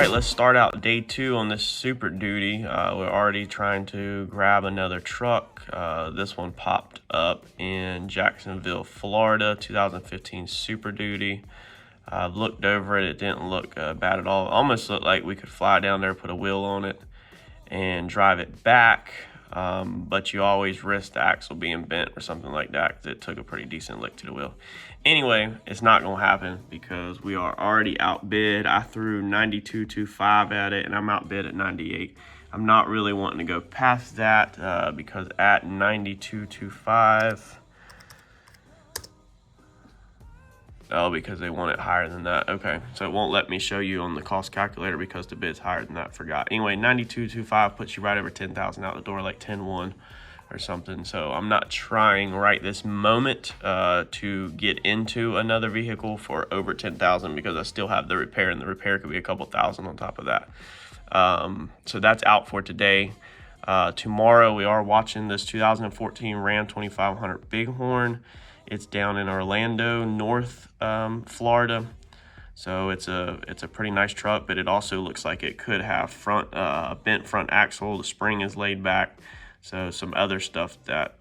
right, let's start out day 2 on this Super Duty. We're already trying to grab another truck. This one popped up in Jacksonville, Florida, 2015 Super Duty. I've looked over it. It didn't look bad at all. It almost looked like we could fly down there, put a wheel on it, and drive it back. But you always risk the axle being bent or something like that because it took a pretty decent lick to the wheel. Anyway, it's not going to happen because we are already outbid. I threw 92.25 at it and I'm outbid at 98. I'm not really wanting to go past that because at 92.25, oh, because they want it higher than that. Okay, so it won't let me show you on the cost calculator because the bid's higher than that. Forgot. Anyway, 92.25 puts you right over 10,000 out the door, like 10.1 or something. So I'm not trying right this moment to get into another vehicle for over 10,000 because I still have the repair, and the repair could be a couple thousand on top of that. So that's out for today. Tomorrow we are watching this 2014 Ram 2500 Bighorn. It's down in Orlando, North Florida. So it's a pretty nice truck, but it also looks like it could have bent front axle. The spring is laid back. So some other stuff that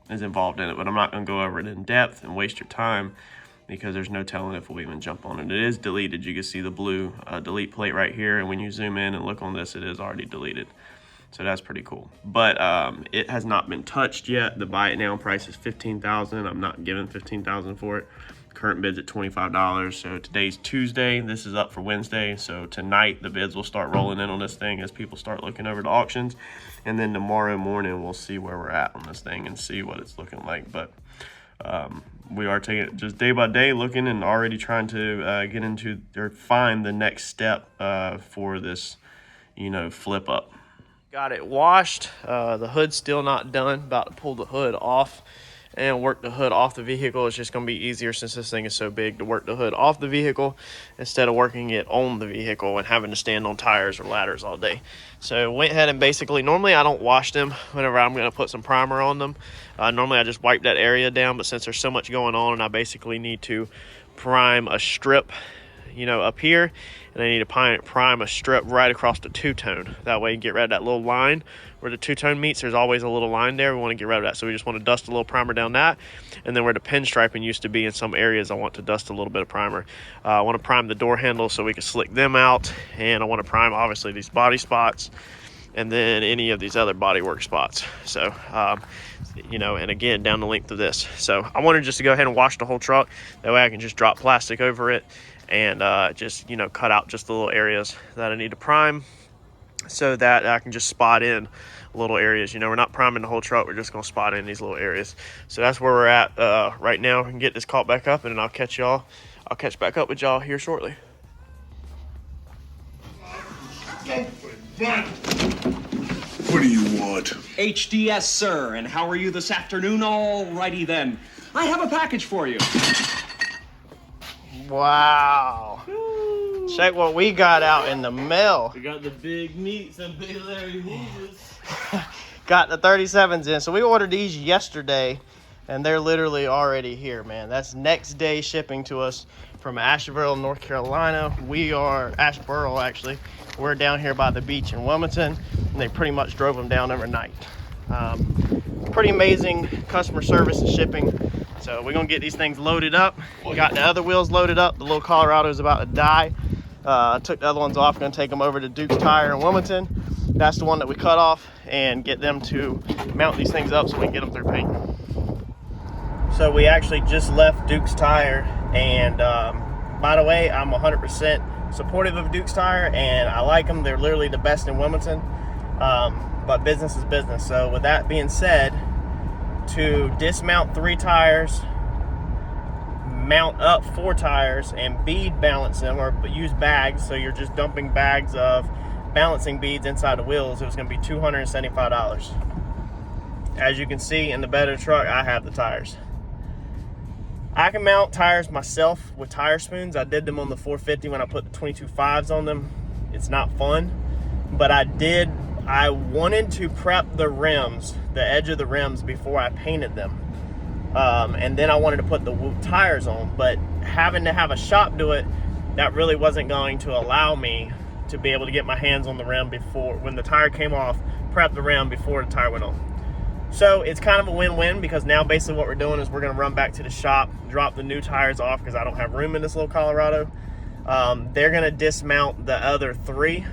is involved in it, but I'm not going to go over it in depth and waste your time because there's no telling if we'll even jump on it. It is deleted. You can see the blue delete plate right here, and when you zoom in and look on this, it is already deleted. So that's pretty cool. But it has not been touched yet. The buy it now price is $15,000. I'm not giving $15,000 for it. Current bid's at $25. So today's Tuesday. This is up for Wednesday. So tonight the bids will start rolling in on this thing as people start looking over the auctions. And then tomorrow morning we'll see where we're at on this thing and see what it's looking like. But we are taking it just day by day, looking and already trying to get into or find the next step for this, flip up. Got it washed. The hood's still not done. About to pull the hood off and work the hood off the vehicle. It's just going to be easier since this thing is so big to work the hood off the vehicle instead of working it on the vehicle and having to stand on tires or ladders all day. So went ahead and basically, normally I don't wash them whenever I'm going to put some primer on them. Normally I just wipe that area down, but since there's so much going on, I basically need to prime a strip up here, and I need to prime a strip right across the two-tone. That way you get rid of that little line where the two-tone meets. There's always a little line there. We want to get rid of that, so we just want to dust a little primer down that, and then where the pinstriping used to be in some areas, I want to dust a little bit of primer. I want to prime the door handles so we can slick them out, and I want to prime obviously these body spots and then any of these other bodywork spots. So and again down the length of this. So I wanted just to go ahead and wash the whole truck. That way I can just drop plastic over it and just cut out just the little areas that I need to prime so that I can just spot in little areas. We're not priming the whole truck, we're just going to spot in these little areas. So that's where we're at right now. We can get this caught back up, and then I'll catch back up with y'all here shortly. What do you want? HDS, sir, and how are you this afternoon? Alrighty then, I have a package for you. Wow. Woo. Check what we got out in the mail. We got the big meats and big Larry Moves. Got the 37s in. So we ordered these yesterday, and they're literally already here, man. That's next day shipping to us from Asheville, North Carolina. We are Asheboro, actually. We're down here by the beach in Wilmington, and they pretty much drove them down overnight. Pretty amazing customer service and shipping. So we're gonna get these things loaded up. We got the other wheels loaded up. The little Colorado's about to die. Took the other ones off. Gonna take them over to Duke's Tire in Wilmington. That's the one that we cut off, and get them to mount these things up so we can get them through paint. So we actually just left Duke's Tire, and by the way, I'm 100% supportive of Duke's Tire, and I like them. They're literally the best in Wilmington, but business is business. So with that being said, to dismount 3 tires, mount up 4 tires, and bead balance them, or use bags, so you're just dumping bags of balancing beads inside the wheels, it was going to be $275. As you can see in the bed of the truck, I have the tires. I can mount tires myself with tire spoons. I did them on the 450 when I put the 22.5s on them. It's not fun, but I wanted to prep the rims, the edge of the rims, before I painted them. And then I wanted to put the tires on, but having to have a shop do it, that really wasn't going to allow me to be able to get my hands on the rim before, when the tire came off, prep the rim before the tire went on. So it's kind of a win-win, because now basically what we're doing is we're gonna run back to the shop, drop the new tires off because I don't have room in this little Colorado. They're gonna dismount the other 3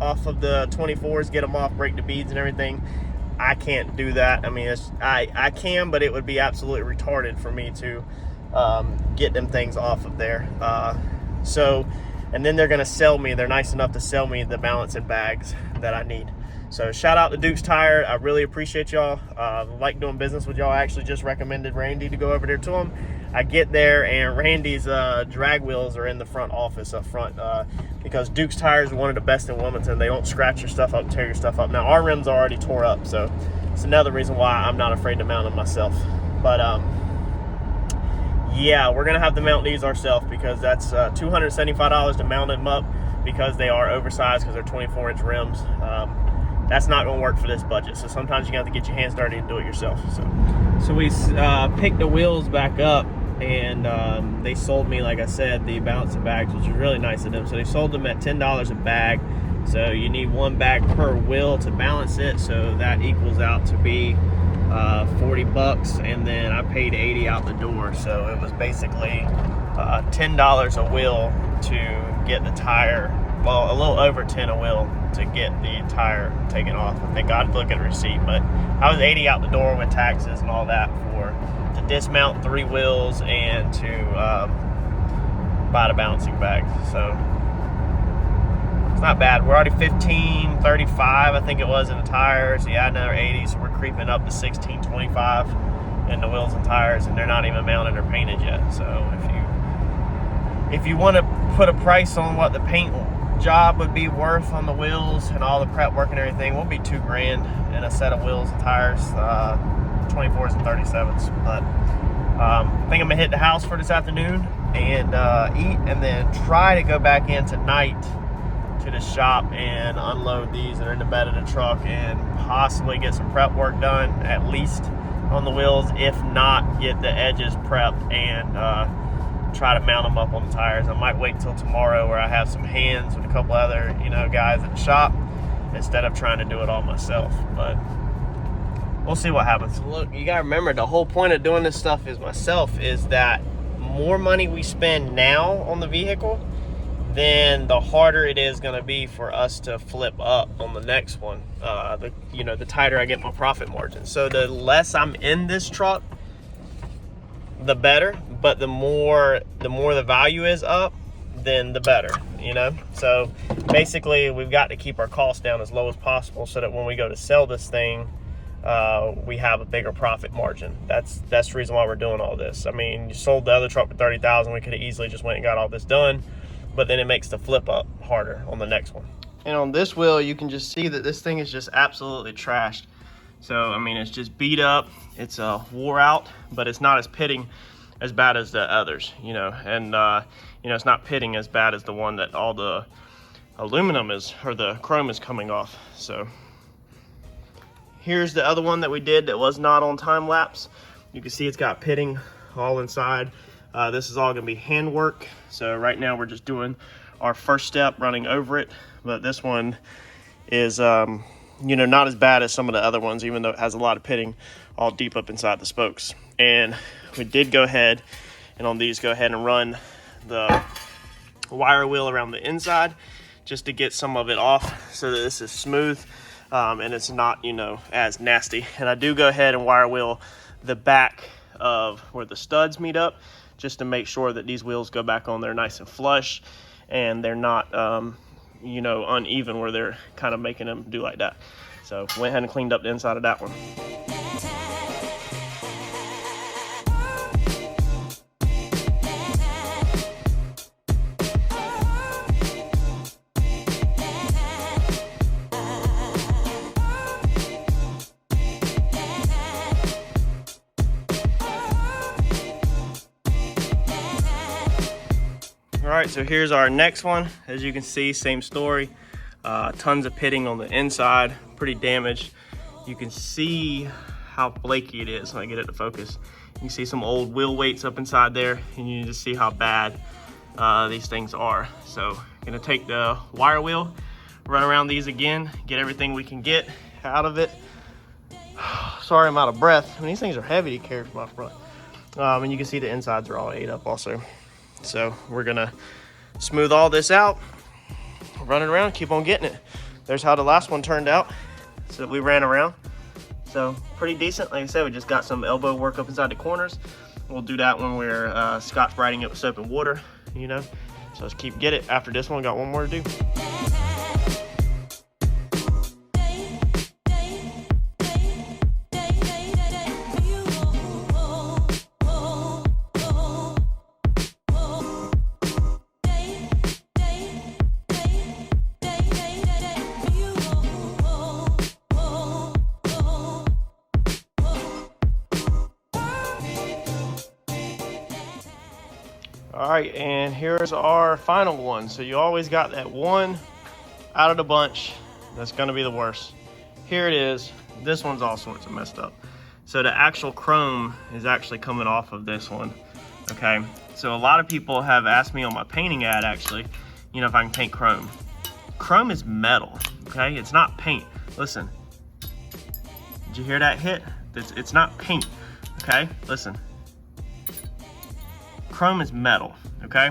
off of the 24s, get them off, break the beads and everything. I can't do that. I mean, I can, but it would be absolutely retarded for me to get them things off of there. And then they're gonna sell me, they're nice enough to sell me the balancing bags that I need. So shout out to Duke's Tire. I really appreciate y'all. Like doing business with y'all. I actually just recommended Randy to go over there to them. I get there and Randy's drag wheels are in the front office up front, because Duke's Tires are one of the best in Wilmington. They don't scratch your stuff up, tear your stuff up. Now our rims are already tore up, so it's another reason why I'm not afraid to mount them myself. But yeah, we're gonna have to mount these ourselves, because that's $275 to mount them up, because they are oversized, because they're 24-inch rims. That's not gonna work for this budget. So sometimes you have to get your hands dirty and do it yourself. So we picked the wheels back up, and they sold me, like I said, the balancing bags, which is really nice of them. So they sold them at $10 a bag. So you need 1 bag per wheel to balance it. So that equals out to be $40, and then I paid $80 out the door. So it was basically $10 a wheel to get the tire. Well, a little over 10 a wheel to get the tire taken off. I think I'd look at a receipt, but I was $80 out the door with taxes and all that to dismount 3 wheels and to buy the balancing bag. So it's not bad. We're already $15.35, I think it was, in the tires. Yeah, another $80, so we're creeping up to $16.25 in the wheels and tires, and they're not even mounted or painted yet. So if you want to put a price on what the paint job would be worth on the wheels and all the prep work and everything, will be $2 grand in a set of wheels and tires, 24s and 37s. But I think I'm gonna hit the house for this afternoon and eat, and then try to go back in tonight to the shop and unload these that are in the bed of the truck, and possibly get some prep work done, at least on the wheels. If not, get the edges prepped and try to mount them up on the tires. I might wait till tomorrow, where I have some hands with a couple other guys at the shop, instead of trying to do it all myself. But we'll see what happens. Look, you gotta remember, the whole point of doing this stuff is that more money we spend now on the vehicle, then the harder it is going to be for us to flip up on the next one. The tighter I get my profit margin. So the less I'm in this truck, the better. But the more the value is up, then the better. So basically, we've got to keep our costs down as low as possible, so that when we go to sell this thing, we have a bigger profit margin. That's the reason why we're doing all this. I mean, you sold the other truck for $30,000. We could have easily just went and got all this done, but then it makes the flip up harder on the next one. And on this wheel, you can just see that this thing is just absolutely trashed. So I mean, it's just beat up. It's wore out, but it's not as pitting as bad as the others, and it's not pitting as bad as the one that all the aluminum is, or the chrome is coming off. So here's the other one that we did that was not on time lapse. You can see it's got pitting all inside. This is all gonna be handwork. So right now we're just doing our first step, running over it. But this one is, not as bad as some of the other ones, even though it has a lot of pitting all deep up inside the spokes. And we did go ahead, and on these, go ahead and run the wire wheel around the inside, just to get some of it off, so that this is smooth, and it's not, as nasty. And I do go ahead and wire wheel the back of where the studs meet up, just to make sure that these wheels go back on there nice and flush, and they're not, uneven, where they're kind of making them do like that. So went ahead and cleaned up the inside of that one. All right, so here's our next one. As you can see, same story. Tons of pitting on the inside, pretty damaged. You can see how flaky it is when I get it to focus. You can see some old wheel weights up inside there, and you can just see how bad these things are. So Gonna take the wire wheel, run around these again, get everything we can get out of it. Sorry, I'm out of breath. I mean, these things are heavy to carry from my front. And you can see the insides are all ate up also. So we're gonna smooth all this out, run it around, keep on getting it. There's how the last one turned out. So we ran around. So pretty decent. Like I said, we just got some elbow work up inside the corners. We'll do that when we're Scotch brighting it with soap and water, you know. So let's keep get it. After this one, got one more to do. All right, and here's our final one. So you always got that one out of the bunch that's gonna be the worst. Here it is. This one's all sorts of messed up. So the actual chrome is actually coming off of this one, okay? So a lot of people have asked me on my painting ad, actually, you know, if I can paint chrome. Chrome is metal, okay? It's not paint. Listen, did you hear that hit? It's not paint, okay? Listen. Chrome is metal, okay?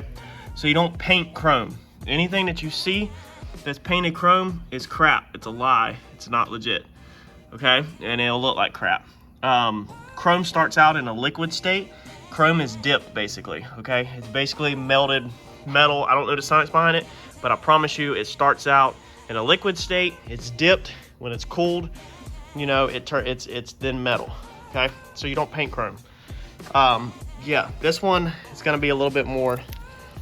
So you don't paint chrome. Anything that you see that's painted chrome is crap. It's a lie. It's not legit, okay? And it'll look like crap. Chrome starts out in a liquid state. Chrome is dipped, basically, okay? It's basically melted metal. I don't know the science behind it, but I promise you it starts out in a liquid state. It's dipped. When it's cooled, you know, it's then metal, okay? So you don't paint chrome. Yeah, this one is gonna be a little bit more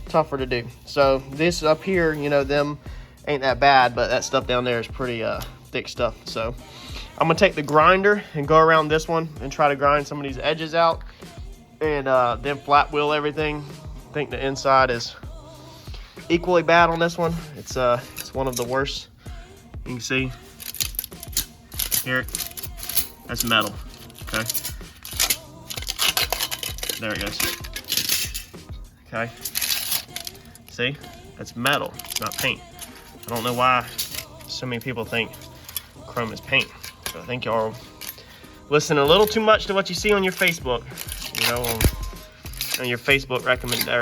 tougher to do. So this up here, you know, them ain't that bad, but that stuff down there is pretty thick stuff. So I'm gonna take the grinder and go around this one and try to grind some of these edges out, and then flat wheel everything. I think the inside is equally bad on this one. It's one of the worst. You can see here, that's metal, okay? There it goes. Okay. See? That's metal, it's not paint. I don't know why so many people think chrome is paint. But I think y'all listen a little too much to what you see on your Facebook, you know, on your Facebook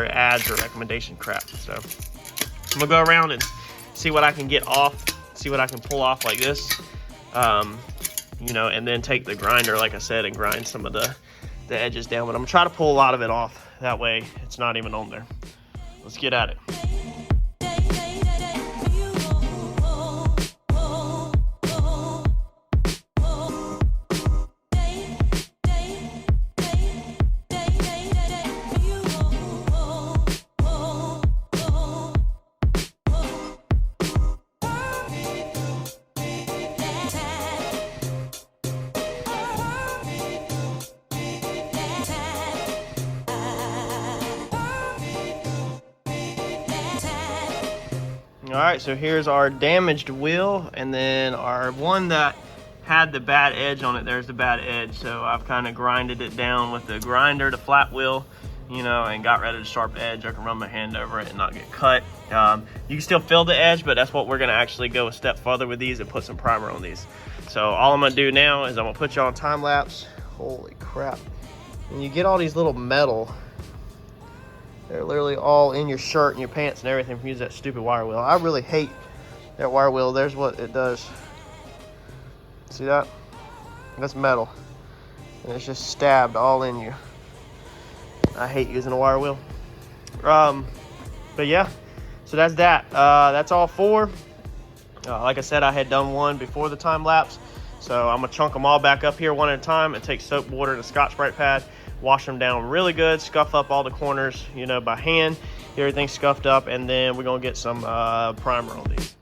ads or recommendation crap. So I'm gonna go around and see what I can get off, see what I can pull off like this, you know, and then take the grinder, like I said, and grind some of the edges down, but I'm gonna try to pull a lot of it off. That way it's not even on there. Let's get at it. All right, so here's our damaged wheel, and then our one that had the bad edge on it. There's the bad edge. So I've kind of grinded it down with the grinder, the flat wheel, you know, and got rid of the sharp edge. I can run my hand over it and not get cut. You can still feel the edge, but that's what we're gonna actually go a step further with these and put some primer on these. So all I'm gonna do now is I'm gonna put you on time lapse. Holy crap. When you get all these little metal, they're literally all in your shirt and your pants and everything from using that stupid wire wheel. I really hate that wire wheel. There's what it does. See that? That's metal. And it's just stabbed all in you. I hate using a wire wheel. But yeah, so that's that. That's all four. Like I said, I had done one before the time lapse. So I'm gonna chunk them all back up here one at a time and take soap, water, and a Scotch-Brite pad. Wash them down really good, scuff up all the corners, you know, by hand, get everything scuffed up, and then we're gonna get some primer on these.